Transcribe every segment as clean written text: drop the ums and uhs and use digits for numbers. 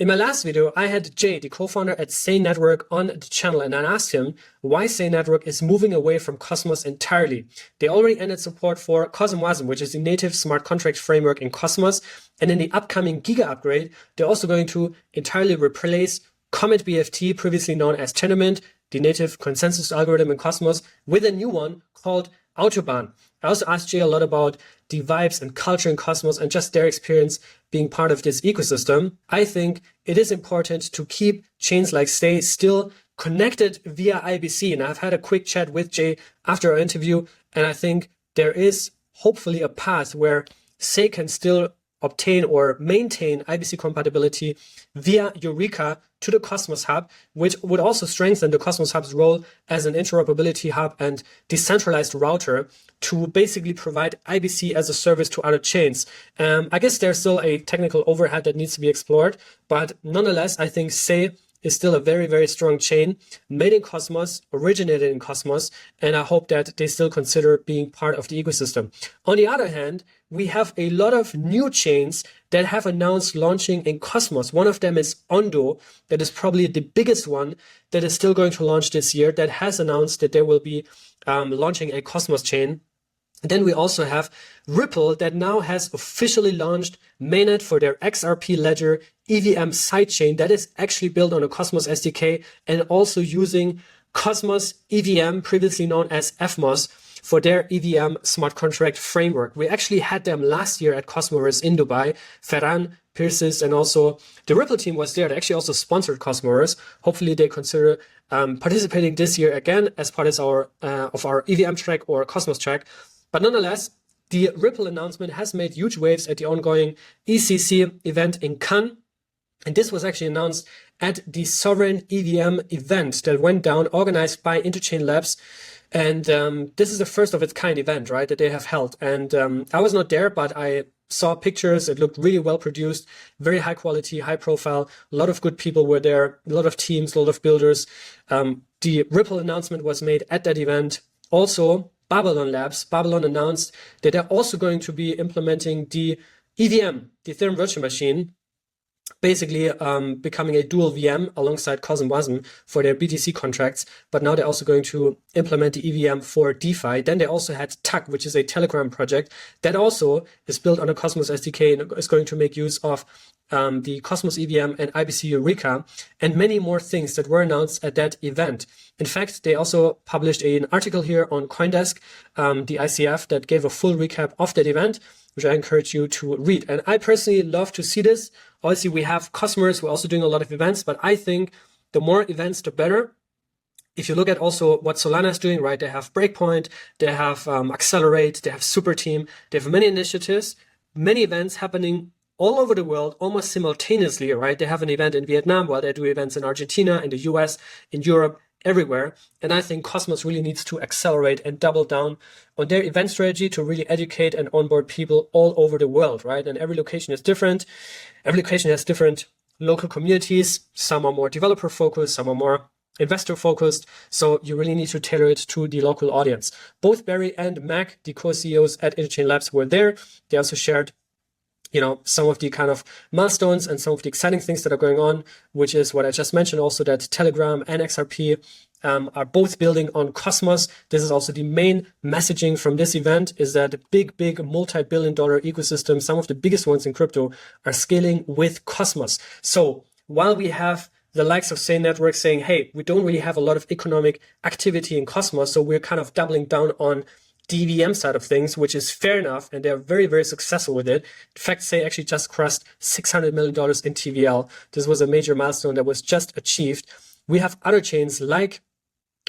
In my last video, I had Jay, the co-founder at Say Network, on the channel, and I asked him why Say Network is moving away from Cosmos entirely. They already ended support for CosmWasm, which is the native smart contract framework in Cosmos, and in the upcoming GIGA upgrade, they're also going to entirely replace Comet BFT, previously known as Tendermint, the native consensus algorithm in Cosmos, with a new one called Autobahn. I also asked Jay a lot about the vibes and culture in Cosmos and just their experience being part of this ecosystem. I think it is important to keep chains like Say still connected via IBC. And I've had a quick chat with Jay after our interview, and I think there is hopefully a path where Say can still obtain or maintain IBC compatibility via Eureka to the Cosmos Hub, which would also strengthen the Cosmos Hub's role as an interoperability hub and decentralized router to basically provide IBC as a service to other chains. I guess there's still a technical overhead that needs to be explored, but nonetheless, I think Say is still a very, very strong chain, made in Cosmos, originated in Cosmos, and I hope that they still consider being part of the ecosystem. On the other hand, we have a lot of new chains that have announced launching in Cosmos. One of them is Ondo, that is probably the biggest one that is still going to launch this year, that has announced that they will be launching a Cosmos chain. Then we also have Ripple that now has officially launched mainnet for their XRP ledger EVM sidechain that is actually built on a Cosmos SDK and also using Cosmos EVM, previously known as FMOS, for their EVM smart contract framework. We actually had them last year at Cosmoverse in Dubai. Ferran, Pierces, and also the Ripple team was there. They actually also sponsored Cosmoverse. Hopefully they consider participating this year again as part of our EVM track or Cosmos track. But nonetheless, the Ripple announcement has made huge waves at the ongoing ECC event in Cannes. And this was actually announced at the Sovereign EVM event that went down, organized by Interchain Labs. And this is the first of its kind event, right, that they have held. And I was not there, but I saw pictures. It looked really well produced, very high quality, high profile. A lot of good people were there, a lot of teams, a lot of builders. The Ripple announcement was made at that event. Also, Babylon announced that they're also going to be implementing the EVM, the Ethereum Virtual Machine, basically becoming a dual VM alongside CosmWasm for their BTC contracts. But now they're also going to implement the EVM for DeFi. Then they also had TAC, which is a Telegram project that also is built on a Cosmos SDK and is going to make use of the Cosmos EVM and IBC Eureka, and many more things that were announced at that event. In fact, they also published an article here on CoinDesk, the ICF, that gave a full recap of that event, which I encourage you to read. And I personally love to see this. Obviously, we have customers, we're also doing a lot of events, but I think the more events, the better. If you look at also what Solana is doing, right, they have Breakpoint, they have Accelerate, they have Super Team, they have many initiatives, many events happening all over the world, almost simultaneously, right? They have an event in Vietnam, while they do events in Argentina, in the US, in Europe, everywhere. And I think Cosmos really needs to accelerate and double down on their event strategy to really educate and onboard people all over the world, right? And every location is different. Every location has different local communities. Some are more developer focused, some are more investor focused. So you really need to tailor it to the local audience. Both Barry and Mac, the co-CEOs at Interchain Labs, were there. They also shared some of the kind of milestones and some of the exciting things that are going on, which is what I just mentioned also, that Telegram and XRP are both building on Cosmos. This is also the main messaging from this event, is that the big multi-billion-dollar ecosystem, some of the biggest ones in crypto, are scaling with Cosmos. So while we have the likes of Say Network saying, hey, we don't really have a lot of economic activity in Cosmos, so we're kind of doubling down on the EVM side of things, which is fair enough, and they're very, very successful with it. In fact, Say actually just crossed $600 million in TVL. This was a major milestone that was just achieved. We have other chains like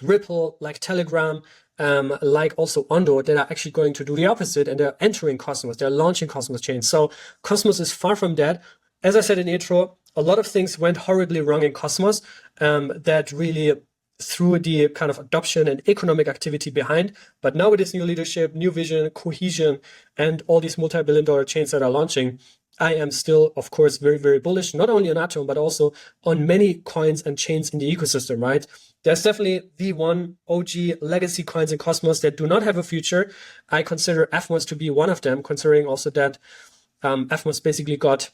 Ripple, like Telegram, like also Ondo, that are actually going to do the opposite, and they're entering Cosmos. They're launching Cosmos chains. So Cosmos is far from dead. As I said in the intro, a lot of things went horribly wrong in Cosmos that really through the kind of adoption and economic activity behind. But now with this new leadership, new vision, cohesion, and all these multi-billion-dollar chains that are launching, I am still, of course, very, very bullish, not only on Atom, but also on many coins and chains in the ecosystem, right? There's definitely V1 OG legacy coins in Cosmos that do not have a future. I consider FMOS to be one of them, considering also that FMOS basically got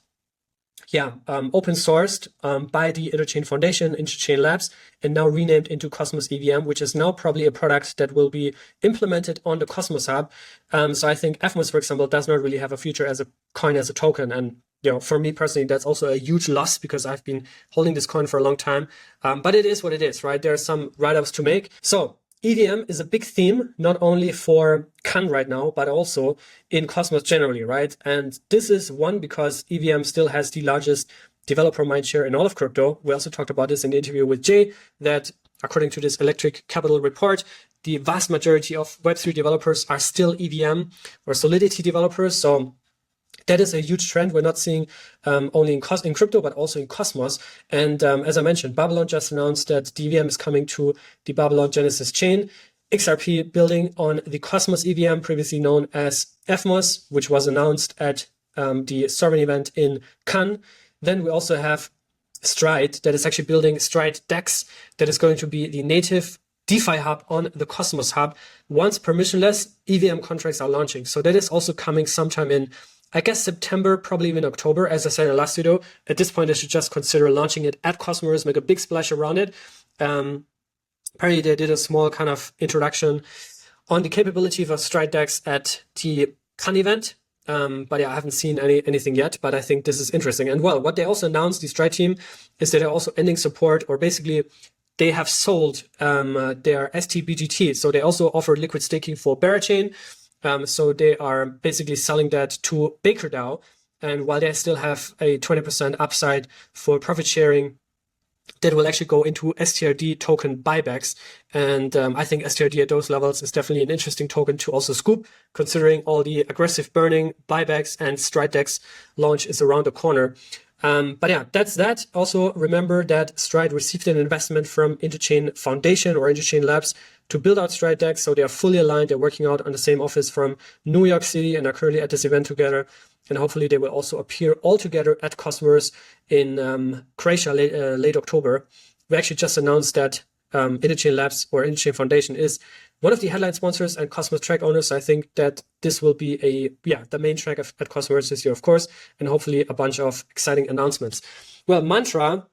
open sourced by the Interchain Foundation, Interchain Labs, and now renamed into Cosmos EVM, which is now probably a product that will be implemented on the Cosmos Hub. So I think Evmos, for example, does not really have a future as a coin, as a token. And for me personally, that's also a huge loss because I've been holding this coin for a long time. But it is what it is, right? There are some write-ups to make. So EVM is a big theme, not only for Can right now, but also in Cosmos generally, right? And this is one because EVM still has the largest developer mindshare in all of crypto. We also talked about this in the interview with Jay, that according to this Electric Capital report, the vast majority of Web3 developers are still EVM or Solidity developers. So that is a huge trend we're not seeing only in crypto, but also in Cosmos. And as I mentioned, Babylon just announced that DVM is coming to the Babylon Genesis chain. XRP building on the Cosmos EVM, previously known as Evmos, which was announced at the Sovereign event in Cannes. Then we also have Stride, that is actually building Stride DEX, that is going to be the native DeFi hub on the Cosmos Hub. Once permissionless EVM contracts are launching. So that is also coming sometime in, I guess, September, probably even October. As I said in the last video, at this point, I should just consider launching it at Cosmoverse, make a big splash around it. Apparently, they did a small kind of introduction on the capability of Stride DEX at the Cannes event. But yeah, I haven't seen anything yet, but I think this is interesting. And well, what they also announced, the Stride team, is that they're also ending support, or basically they have sold their STBGT. So they also offer liquid staking for Berachain. So they are basically selling that to BakerDAO. And while they still have a 20% upside for profit sharing, that will actually go into STRD token buybacks. And I think STRD at those levels is definitely an interesting token to also scoop, considering all the aggressive burning buybacks and Stride DEX launch is around the corner. But yeah, that's that. Also remember that Stride received an investment from Interchain Foundation or Interchain Labs to build out Stride DEX. So they are fully aligned. They're working out on the same office from New York City and are currently at this event together. And hopefully they will also appear all together at Cosmos in Croatia late October. We actually just announced that Interchain Labs or Interchain Foundation is one of the headline sponsors and Cosmos track owners. So I think that this will be the main track at Cosmos this year, of course, and hopefully a bunch of exciting announcements. Well, Mantra,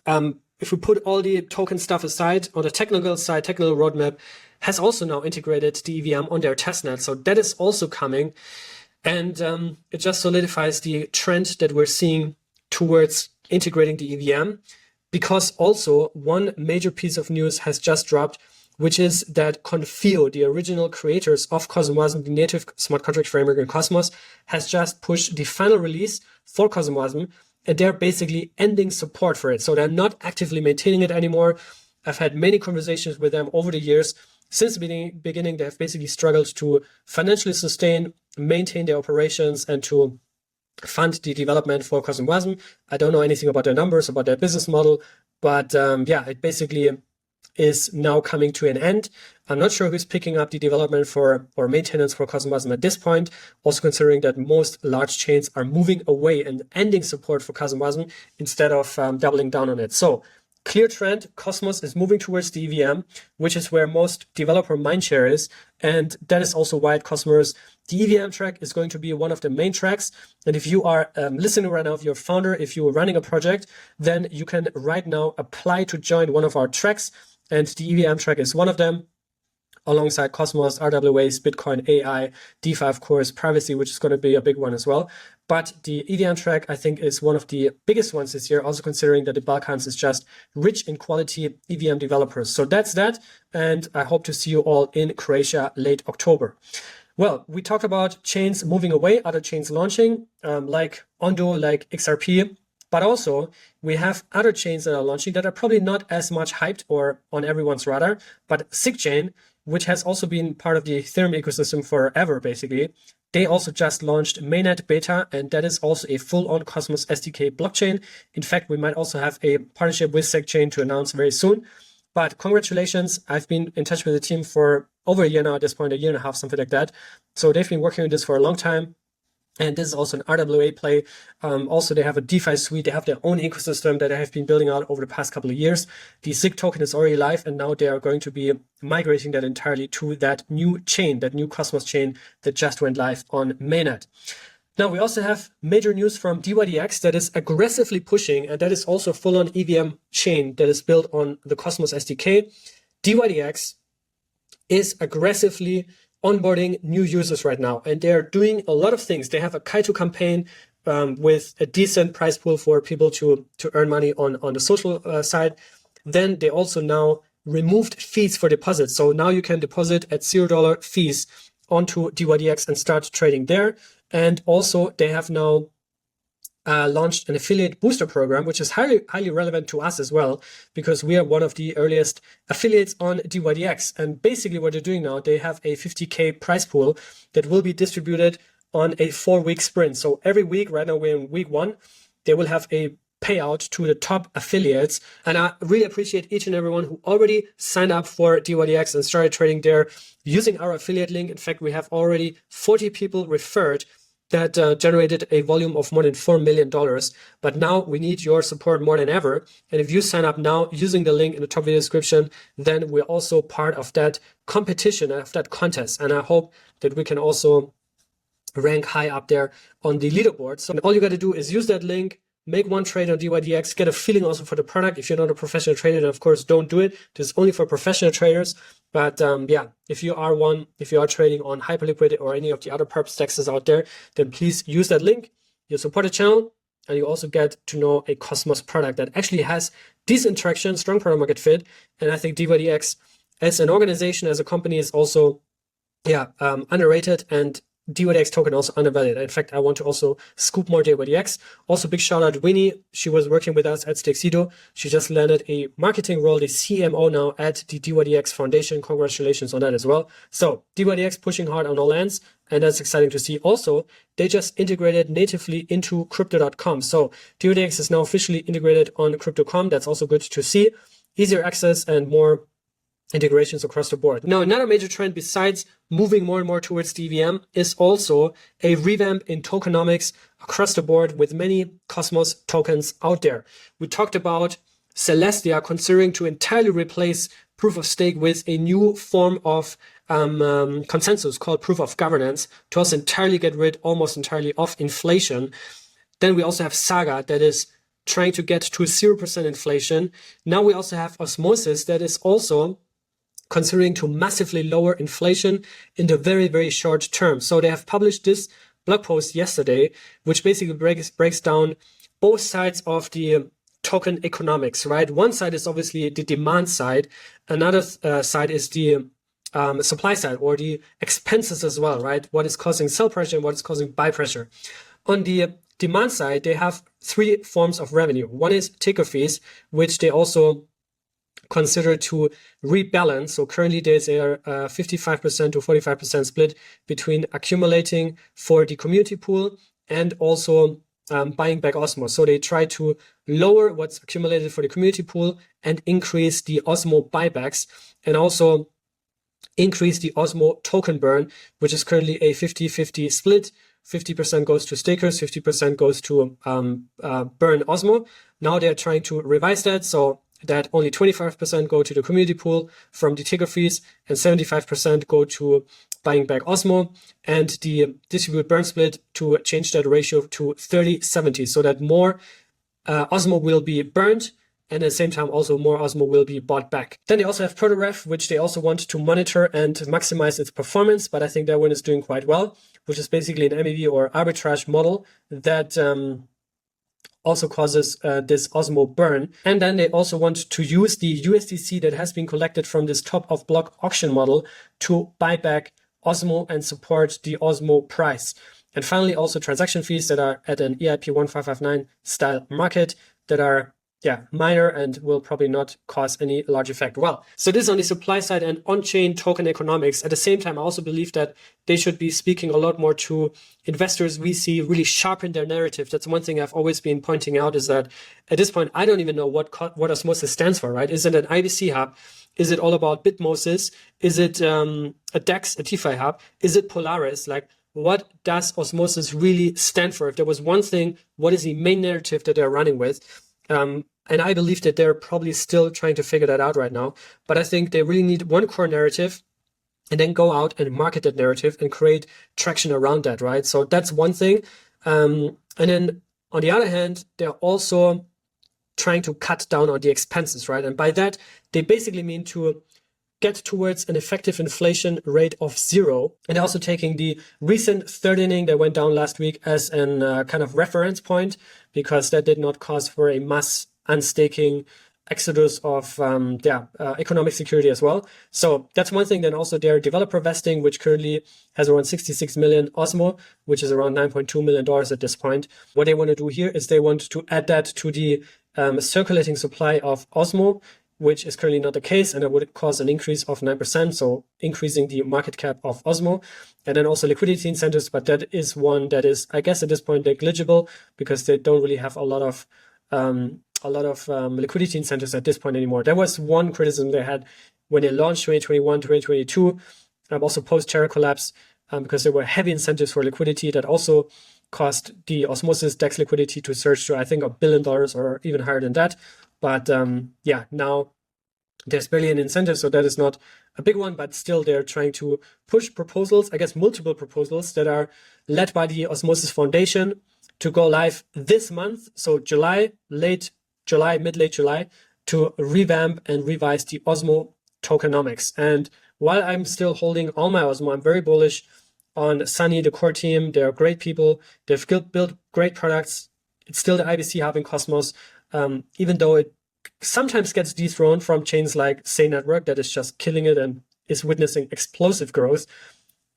if we put all the token stuff aside, on the technical side, technical roadmap has also now integrated the EVM on their testnet. So that is also coming. And it just solidifies the trend that we're seeing towards integrating the EVM, because also one major piece of news has just dropped, which is that Confio, the original creators of CosmWasm, the native smart contract framework in Cosmos, has just pushed the final release for CosmWasm, and they're basically ending support for it. So they're not actively maintaining it anymore. I've had many conversations with them over the years. Since the beginning, they have basically struggled to financially sustain, maintain their operations, and to fund the development for CosmWasm. I don't know anything about their numbers, about their business model, but it basically is now coming to an end. I'm not sure who's picking up the development for or maintenance for CosmWasm at this point, also considering that most large chains are moving away and ending support for CosmWasm instead of doubling down on it. So clear trend, Cosmos is moving towards the EVM, which is where most developer mindshare is. And that is also why at Cosmos, the EVM track is going to be one of the main tracks. And if you are listening right now, if you're a founder, if you are running a project, then you can right now apply to join one of our tracks. And the EVM track is one of them, alongside Cosmos, RWAs, Bitcoin, AI, DeFi, of course, privacy, which is going to be a big one as well. But the EVM track, I think, is one of the biggest ones this year, also considering that the Balkans is just rich in quality EVM developers. So that's that. And I hope to see you all in Croatia late October. Well, we talked about chains moving away, other chains launching, like Ondo, like XRP. But also, we have other chains that are launching that are probably not as much hyped or on everyone's radar, but ZIG Chain, which has also been part of the Ethereum ecosystem forever, basically. They also just launched mainnet beta, and that is also a full-on Cosmos SDK blockchain. In fact, we might also have a partnership with ZIG Chain to announce very soon. But congratulations, I've been in touch with the team for over a year now at this point, a year and a half, something like that. So they've been working on this for a long time. And this is also an RWA play. Also, they have a DeFi suite. They have their own ecosystem that they have been building out over the past couple of years. The ZIG token is already live, and now they are going to be migrating that entirely to that new chain, that new Cosmos chain that just went live on mainnet. Now, we also have major news from dYdX that is aggressively pushing, and that is also full-on EVM chain that is built on the Cosmos SDK. dYdX is aggressively onboarding new users right now, and they're doing a lot of things. They have a Kaito campaign with a decent price pool for people to earn money on the social side. Then they also now removed fees for deposits. So now you can deposit at $0 fees onto dYdX and start trading there. And also they have now launched an affiliate booster program, which is highly relevant to us as well, because we are one of the earliest affiliates on dYdX. And basically what they're doing now, they have a 50K price pool that will be distributed on a 4-week sprint. So every week, right now we're in week 1, they will have a payout to the top affiliates. And I really appreciate each and everyone who already signed up for dYdX and started trading there using our affiliate link. In fact, we have already 40 people referred that generated a volume of more than $4 million. But now we need your support more than ever. And if you sign up now using the link in the top video description, then we're also part of that competition, of that contest. And I hope that we can also rank high up there on the leaderboard. So all you got to do is use that link, make one trade on dYdX, get a feeling also for the product. If you're not a professional trader, then of course don't do it. This is only for professional traders. But yeah, if you are trading on Hyperliquid or any of the other perp stacks out there, then please use that link. You support the channel, and you also get to know a Cosmos product that actually has decent traction, strong product market fit. And I think dYdX as an organization, as a company, is also underrated, and dYdX token also undervalued. In fact, I want to also scoop more dYdX. Also, big shout out to Winnie. She was working with us at Stakecito. She just landed a marketing role, the CMO now at the dYdX Foundation. Congratulations on that as well. So dYdX pushing hard on all ends, and that's exciting to see. Also, they just integrated natively into Crypto.com. So dYdX is now officially integrated on Crypto.com. That's also good to see. Easier access and more integrations across the board. Now, another major trend besides moving more and more towards EVM is also a revamp in tokenomics across the board with many Cosmos tokens out there. We talked about Celestia considering to entirely replace proof of stake with a new form of consensus called proof of governance to also entirely get rid almost entirely of inflation. Then we also have Saga that is trying to get to 0% inflation. Now we also have Osmosis that is also considering to massively lower inflation in the very, very short term. So they have published this blog post yesterday, which basically breaks down both sides of the token economics, right? One side is obviously the demand side. Another side is the supply side, or the expenses as well, right? What is causing sell pressure and what is causing buy pressure. On the demand side, they have 3 forms of revenue. One is ticker fees, which they also consider to rebalance. So currently there's a 55% to 45% split between accumulating for the community pool and also buying back Osmo. So they try to lower what's accumulated for the community pool and increase the Osmo buybacks, and also increase the Osmo token burn, which is currently a 50-50 split. 50% goes to stakers, 50% goes to burn Osmo. Now they're trying to revise that, so that only 25% go to the community pool from the ticker fees and 75% go to buying back Osmo, and the distribute burn split to change that ratio to 30-70, so that more Osmo will be burned and at the same time also more Osmo will be bought back. Then they also have ProtoRef, which they also want to monitor and maximize its performance, but I think that one is doing quite well, which is basically an MEV or arbitrage model that also causes this Osmo burn. And then they also want to use the USDC that has been collected from this top of block auction model to buy back Osmo and support the Osmo price. And finally, also transaction fees that are at an EIP 1559 style market that are minor and will probably not cause any large effect. Well, so this is on the supply side and on-chain token economics. At the same time, I also believe that they should be speaking a lot more to investors. We see really sharpen their narrative. That's one thing I've always been pointing out, is that at this point, I don't even know what Osmosis stands for, right? Is it an IBC hub? Is it all about Bitmosis? Is it a DEX, a DeFi hub? Is it Polaris? Like, what does Osmosis really stand for? If there was one thing, what is the main narrative that they're running with? And I believe that they're probably still trying to figure that out right now. But I think they really need one core narrative and then go out and market that narrative and create traction around that, right? So that's one thing. And then on the other hand, they're also trying to cut down on the expenses, right? And by that, they basically mean to get towards an effective inflation rate of 0, and also taking the recent third inning that went down last week as an kind of reference point, because that did not cause for a mass unstaking exodus of economic security as well. So that's one thing. Then also their developer vesting, which currently has around 66 million OSMO, which is around $9.2 million at this point. What they want to do here is they want to add that to the circulating supply of OSMO, which is currently not the case, and it would cause an increase of 9%, so increasing the market cap of OSMO. And then also liquidity incentives, but that is one that is, I guess at this point, negligible, because they don't really have a lot of liquidity incentives at this point anymore. That was one criticism they had when they launched 2021, 2022, also post-Terra collapse, because there were heavy incentives for liquidity that also caused the Osmosis DEX liquidity to surge to, I think, $1 billion or even higher than that. But now there's barely an incentive, so that is not a big one, but still they're trying to push proposals, I guess multiple proposals that are led by the Osmosis Foundation to go live this month, so mid-late July, to revamp and revise the Osmo tokenomics. And while I'm still holding all my Osmo, I'm very bullish on Sunny, the core team. They're great people. They've built great products. It's still the IBC hub in Cosmos. Even though it sometimes gets dethroned from chains like Say Network that is just killing it and is witnessing explosive growth,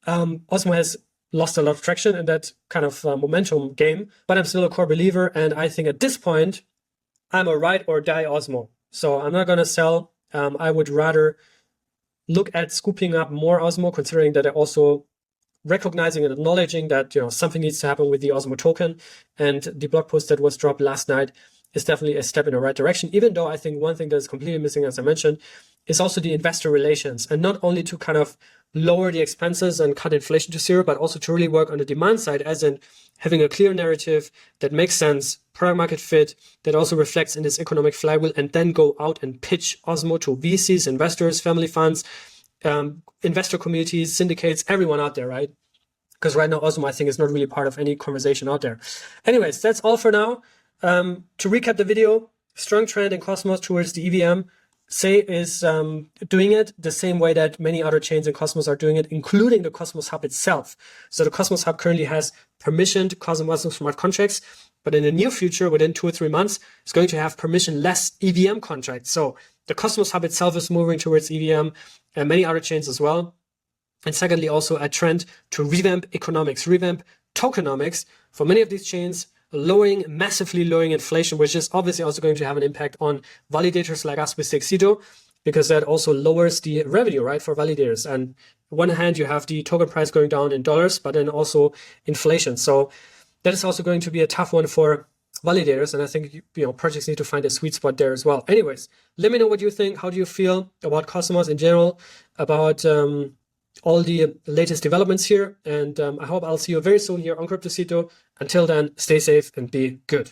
Osmo has lost a lot of traction in that kind of momentum game, but I'm still a core believer, and I think at this point, I'm a ride or die Osmo. So I'm not going to sell. I would rather look at scooping up more Osmo, considering that they're also recognizing and acknowledging that something needs to happen with the Osmo token, and the blog post that was dropped last night is definitely a step in the right direction, even though I think one thing that is completely missing, as I mentioned, is also the investor relations, and not only to kind of lower the expenses and cut inflation to 0, but also to really work on the demand side, as in having a clear narrative that makes sense, product market fit, that also reflects in this economic flywheel, and then go out and pitch Osmo to VCs, investors, family funds, investor communities, syndicates, everyone out there, right? Because right now Osmo, I think, is not really part of any conversation out there. Anyways, that's all for now. To recap the video, strong trend in Cosmos towards the EVM. Say is doing it the same way that many other chains in Cosmos are doing it, including the Cosmos Hub itself. So the Cosmos Hub currently has permissioned CosmWasm smart contracts, but in the near future, within 2 or 3 months, it's going to have permissionless EVM contracts. So the Cosmos Hub itself is moving towards EVM, and many other chains as well. And secondly, also a trend to revamp economics, revamp tokenomics for many of these chains, massively lowering inflation, which is obviously also going to have an impact on validators like us with Stakecito, because that also lowers the revenue, right, for validators. And on one hand, you have the token price going down in dollars, but then also inflation. So that is also going to be a tough one for validators, and I think projects need to find a sweet spot there as well. Anyways, let me know what you think. How do you feel about Cosmos in general, about all the latest developments here, and I hope I'll see you very soon here on Cryptocito. Until then, stay safe and be good.